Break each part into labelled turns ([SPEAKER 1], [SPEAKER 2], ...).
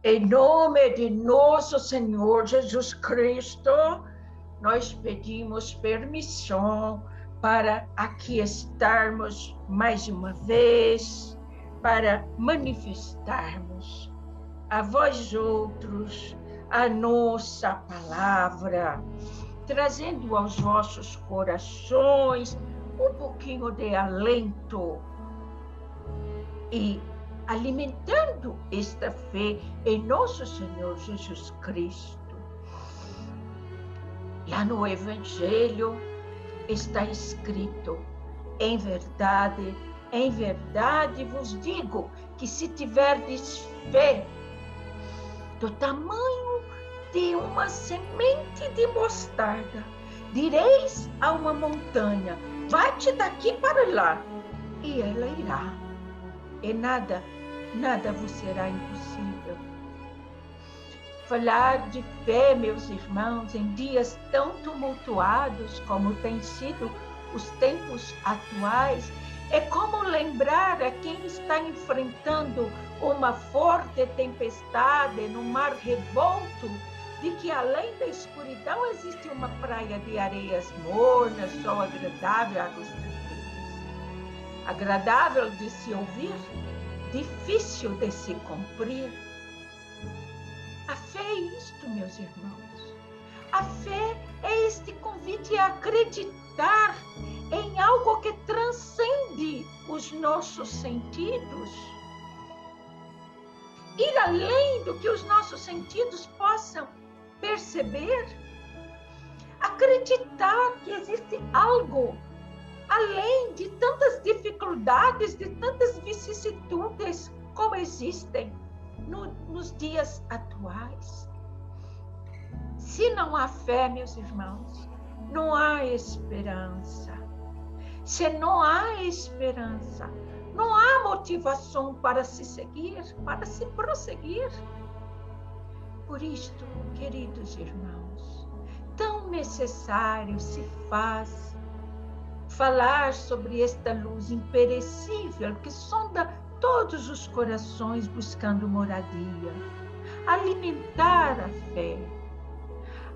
[SPEAKER 1] Em nome de nosso Senhor Jesus Cristo, nós pedimos permissão para aqui estarmos mais uma vez, para manifestarmos a vós outros a nossa palavra, trazendo aos vossos corações um pouquinho de alento e alimentando esta fé em nosso Senhor Jesus Cristo. Lá no Evangelho está escrito: em verdade vos digo que se tiverdes fé do tamanho de uma semente de mostarda, direis a uma montanha: vai-te daqui para lá, e ela irá. E nada vos será impossível. Falar de fé, meus irmãos, em dias tão tumultuados como têm sido os tempos atuais, é como lembrar a quem está enfrentando uma forte tempestade no mar revolto, de que além da escuridão existe uma praia de areias mornas, sol agradável, águas tranquilas. Agradável de se ouvir, difícil de se cumprir. A fé é isto, meus irmãos. A fé é este convite a acreditar em algo que transcende os nossos sentidos. Ir além do que os nossos sentidos possam perceber. Acreditar que existe algo além de tantas dificuldades, de tantas vicissitudes como existem nos dias atuais. Se não há fé, meus irmãos, não há esperança. Se não há esperança, não há motivação para se seguir, para se prosseguir. Por isto, queridos irmãos, tão necessário se faz falar sobre esta luz imperecível que sonda todos os corações buscando moradia. Alimentar a fé.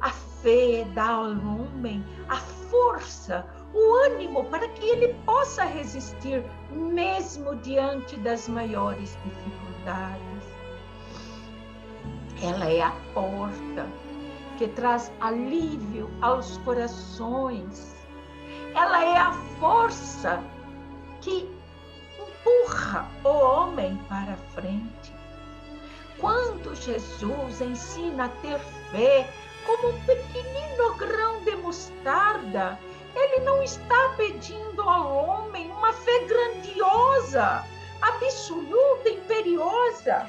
[SPEAKER 1] A fé dá ao homem a força, o ânimo para que ele possa resistir mesmo diante das maiores dificuldades. Ela é a porta que traz alívio aos corações. Ela é a força que empurra o homem para frente. Quando Jesus ensina a ter fé como um pequenino grão de mostarda, ele não está pedindo ao homem uma fé grandiosa, absoluta, imperiosa.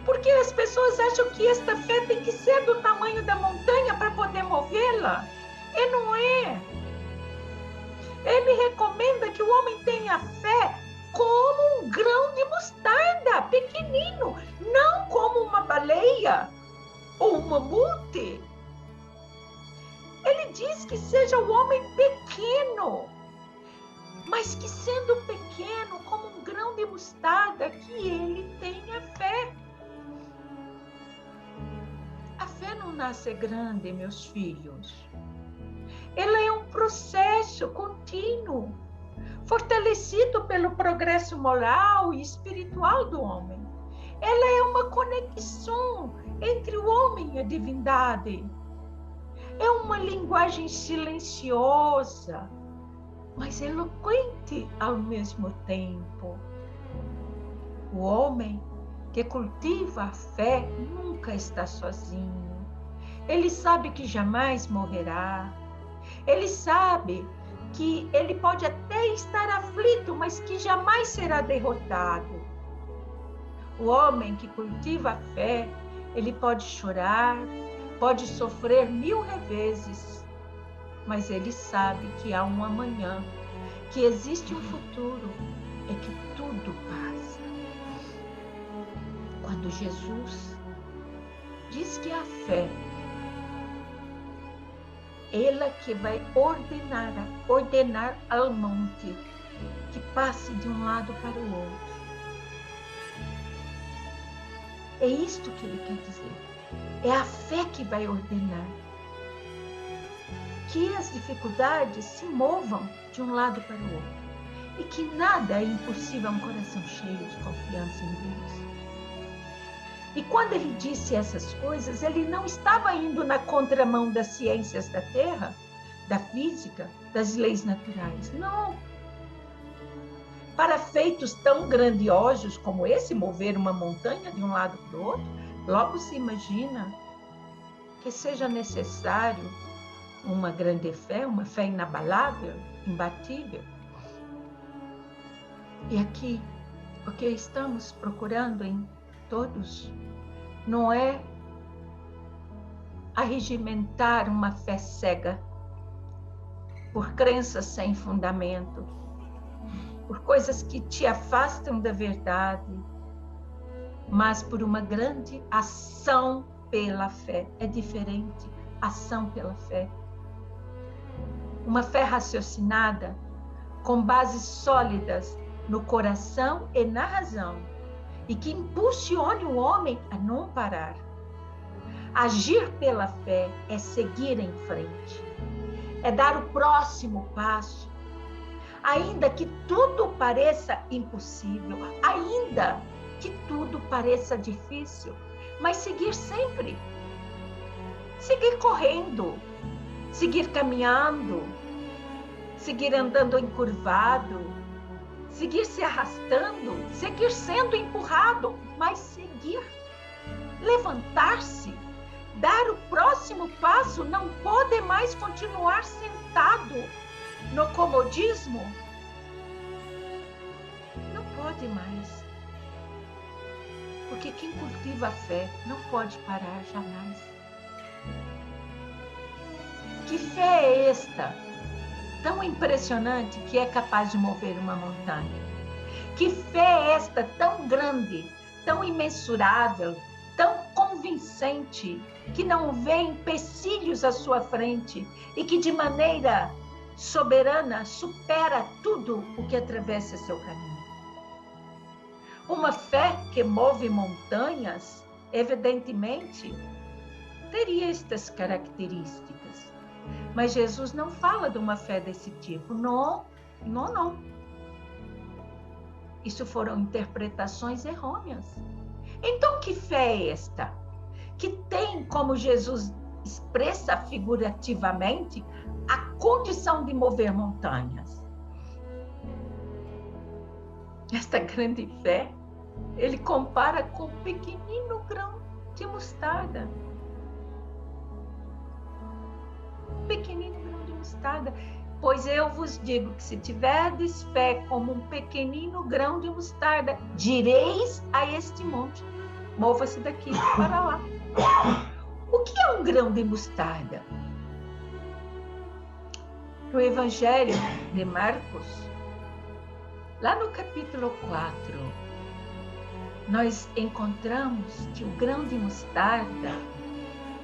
[SPEAKER 1] Porque as pessoas acham que esta fé tem que ser do tamanho da montanha para poder movê-la. E não é. Ele recomenda que o homem tenha fé como um grão de mostarda, pequenino, não como uma baleia ou um mamute. Ele diz que seja o homem pequeno, mas que sendo pequeno, como um grão de mostarda, que ele tenha fé. A fé não nasce grande, meus filhos. Ela é um processo contínuo, fortalecido pelo progresso moral e espiritual do homem. Ela é uma conexão entre o homem e a divindade. É uma linguagem silenciosa, mas eloquente ao mesmo tempo. O homem que cultiva a fé nunca está sozinho. Ele sabe que jamais morrerá. Ele sabe que ele pode até estar aflito, mas que jamais será derrotado. O homem que cultiva a fé, ele pode chorar, pode sofrer 1000 reveses, mas ele sabe que há um amanhã, que existe um futuro e que tudo passa. Quando Jesus diz que a fé, ela que vai ordenar ao monte que passe de um lado para o outro. É isto que ele quer dizer. É a fé que vai ordenar que as dificuldades se movam de um lado para o outro e que nada é impossível a um coração cheio de confiança em Deus. E quando ele disse essas coisas, ele não estava indo na contramão das ciências da Terra, da física, das leis naturais. Não. Para feitos tão grandiosos como esse, mover uma montanha de um lado para o outro, logo se imagina que seja necessário uma grande fé, uma fé inabalável, imbatível. E aqui, o que estamos procurando em todos não é arregimentar uma fé cega por crenças sem fundamento, por coisas que te afastam da verdade, mas por uma grande ação pela fé. É diferente, ação pela fé. Uma fé raciocinada, com bases sólidas no coração e na razão, e que impulsione o homem a não parar. Agir pela fé é seguir em frente, é dar o próximo passo, ainda que tudo pareça impossível, ainda que tudo pareça difícil, mas seguir sempre, seguir correndo, seguir caminhando, seguir andando encurvado, seguir se arrastando, seguir sendo empurrado, mas seguir, levantar-se, dar o próximo passo, não pode mais continuar sentado no comodismo. Não pode mais. Porque quem cultiva a fé não pode parar jamais. Que fé é esta, tão impressionante, que é capaz de mover uma montanha? Que fé é esta, tão grande, tão imensurável, tão convincente, que não vê empecilhos à sua frente e que de maneira soberana supera tudo o que atravessa seu caminho? Uma fé que move montanhas, evidentemente, teria estas características. Mas Jesus não fala de uma fé desse tipo. Não, não, não. Isso foram interpretações errôneas. Então, que fé é esta? Que tem, como Jesus expressa figurativamente, a condição de mover montanhas. Esta grande fé, ele compara com um pequenino grão de mostarda. Pequenino grão de mostarda. Pois eu vos digo que se tiverdes fé como um pequenino grão de mostarda, direis a este monte: mova-se daqui para lá. O que é um grão de mostarda? No Evangelho de Marcos, lá no capítulo 4, nós encontramos que o grão de mostarda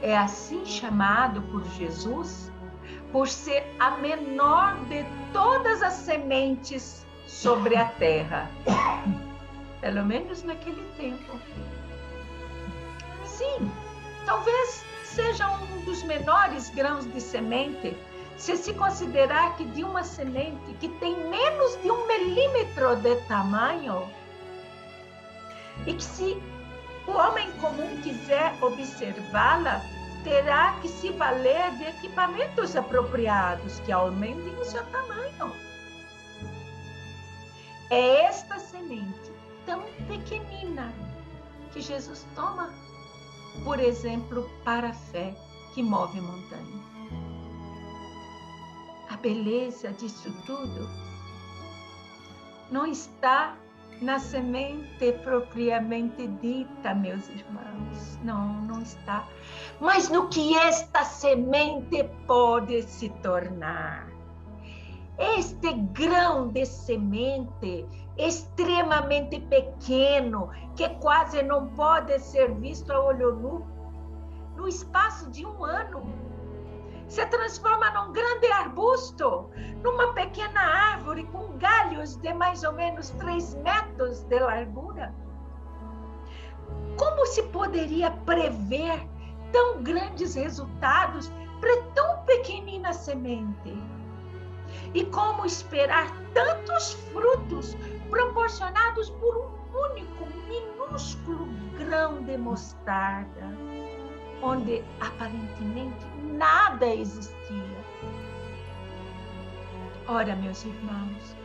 [SPEAKER 1] é assim chamado por Jesus por ser a menor de todas as sementes sobre a terra. Pelo menos naquele tempo. Sim, talvez seja um dos menores grãos de semente, se considerar que de uma semente que tem menos de 1 milímetro de tamanho, e que se o homem comum quiser observá-la, terá que se valer de equipamentos apropriados que aumentem o seu tamanho. É esta semente tão pequenina que Jesus toma, por exemplo, para a fé que move montanhas. A beleza disso tudo não está na semente propriamente dita, meus irmãos. Não, não está. Mas no que esta semente pode se tornar. Este grão de semente extremamente pequeno, que quase não pode ser visto a olho nu, no espaço de 1 ano, se transforma num grande arbusto, numa pequena árvore com galhos de mais ou menos 3 metros de largura. Como Como se poderia prever tão grandes resultados para tão pequenina semente? E como esperar tantos frutos proporcionados por um único, minúsculo grão de mostarda, onde aparentemente nada existia? Ora, meus irmãos,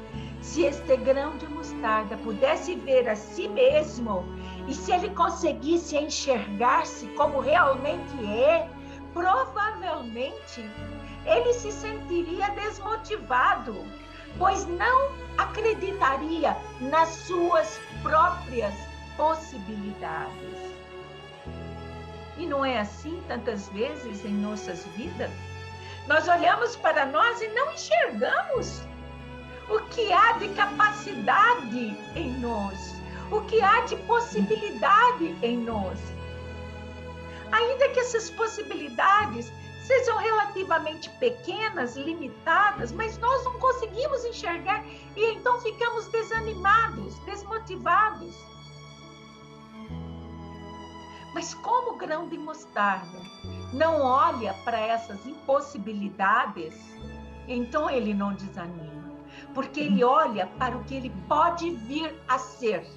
[SPEAKER 1] se este grão de mostarda pudesse ver a si mesmo, e se ele conseguisse enxergar-se como realmente é, provavelmente ele se sentiria desmotivado, pois não acreditaria nas suas próprias possibilidades. E não é assim tantas vezes em nossas vidas? Nós olhamos para nós e não enxergamos o que há de capacidade em nós, o que há de possibilidade em nós. Ainda que essas possibilidades sejam relativamente pequenas, limitadas, mas nós não conseguimos enxergar e então ficamos desanimados, desmotivados. Mas como o grão de mostarda não olha para essas impossibilidades, então ele não desanima, porque ele olha para o que ele pode vir a ser,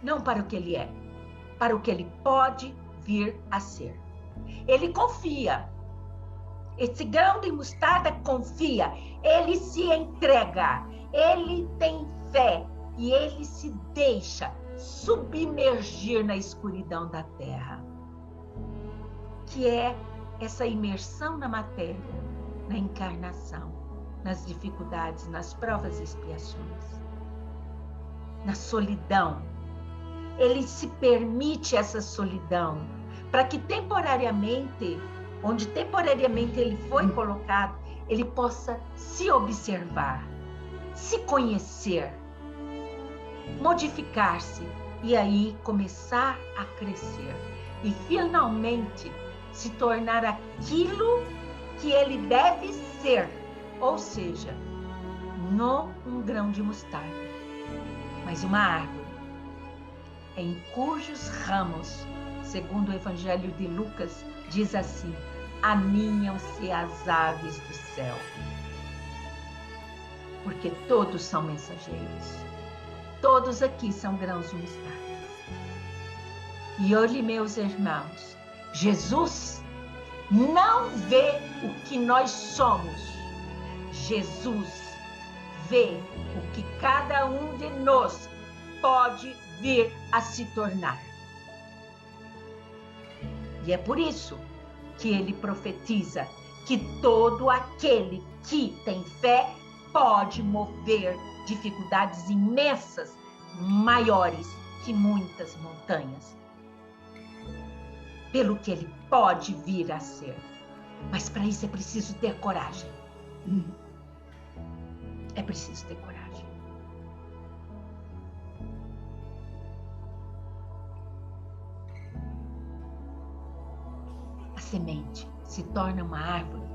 [SPEAKER 1] não para o que ele é, para o que ele pode vir a ser. Ele confia. Esse grão de mostarda confia, ele se entrega, ele tem fé e ele se deixa submergir na escuridão da terra, que é essa imersão na matéria, na encarnação, nas dificuldades, nas provas e expiações, na solidão. Ele se permite essa solidão para que temporariamente, onde temporariamente ele foi colocado, ele possa se observar, se conhecer, modificar-se e aí começar a crescer e finalmente se tornar aquilo que ele deve ser, ou seja, não um grão de mostarda, mas uma árvore em cujos ramos, segundo o Evangelho de Lucas, diz assim: aninham-se as aves do céu, porque todos são mensageiros. Todos aqui são grãos de mostarda. E olhe, meus irmãos, Jesus não vê o que nós somos. Jesus vê o que cada um de nós pode vir a se tornar. E é por isso que ele profetiza que todo aquele que tem fé pode mover dificuldades imensas, maiores que muitas montanhas, pelo que ele pode vir a ser. Mas para isso é preciso ter coragem. É preciso ter coragem. A semente se torna uma árvore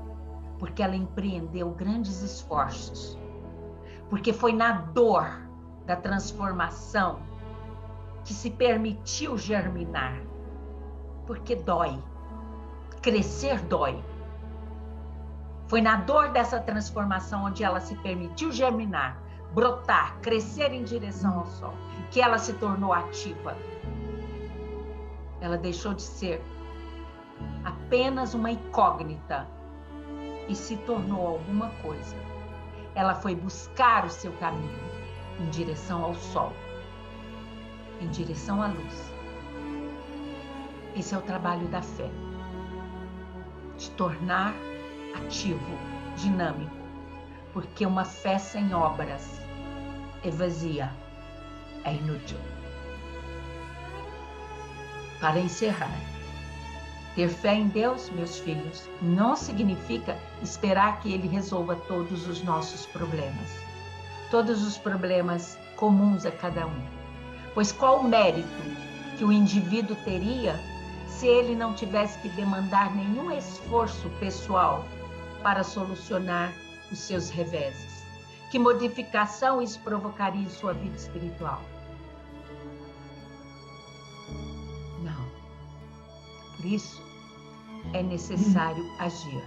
[SPEAKER 1] porque ela empreendeu grandes esforços, porque foi na dor da transformação que se permitiu germinar, porque dói, crescer dói. Foi na dor dessa transformação onde ela se permitiu germinar, brotar, crescer em direção ao sol, que ela se tornou ativa. Ela deixou de ser apenas uma incógnita e se tornou alguma coisa. Ela foi buscar o seu caminho em direção ao sol, em direção à luz. Esse é o trabalho da fé, de tornar ativo, dinâmico, porque uma fé sem obras é vazia, é inútil. Para encerrar, ter fé em Deus, meus filhos, não significa esperar que Ele resolva todos os nossos problemas, todos os problemas comuns a cada um. Pois qual o mérito que o indivíduo teria se ele não tivesse que demandar nenhum esforço pessoal para solucionar os seus reveses? Que modificação isso provocaria em sua vida espiritual? Por isso, é necessário agir.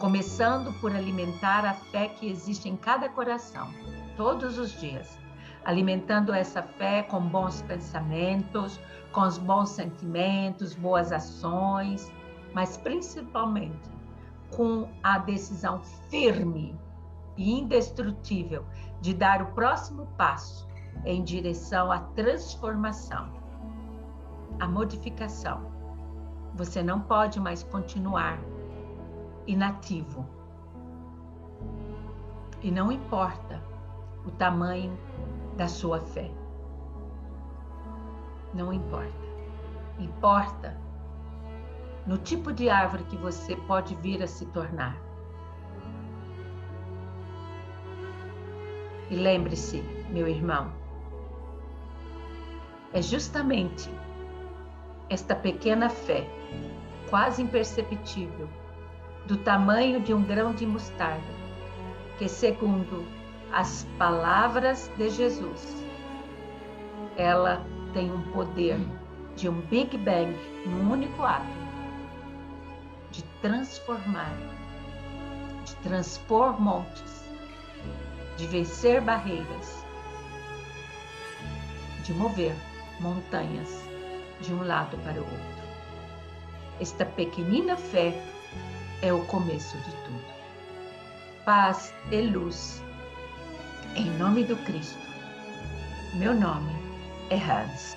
[SPEAKER 1] Começando por alimentar a fé que existe em cada coração, todos os dias. Alimentando essa fé com bons pensamentos, com os bons sentimentos, boas ações, mas principalmente com a decisão firme e indestrutível de dar o próximo passo em direção à transformação, à modificação. Você não pode mais continuar inativo. E não importa o tamanho da sua fé. Não importa. Importa no tipo de árvore que você pode vir a se tornar. E lembre-se, meu irmão, é justamente esta pequena fé, quase imperceptível, do tamanho de um grão de mostarda, que, segundo as palavras de Jesus, ela tem um poder de um Big Bang, num único ato, de transformar, de transpor montes, de vencer barreiras, de mover montanhas de um lado para o outro. Esta pequenina fé é o começo de tudo. Paz e luz, em nome do Cristo. Meu nome é Hans.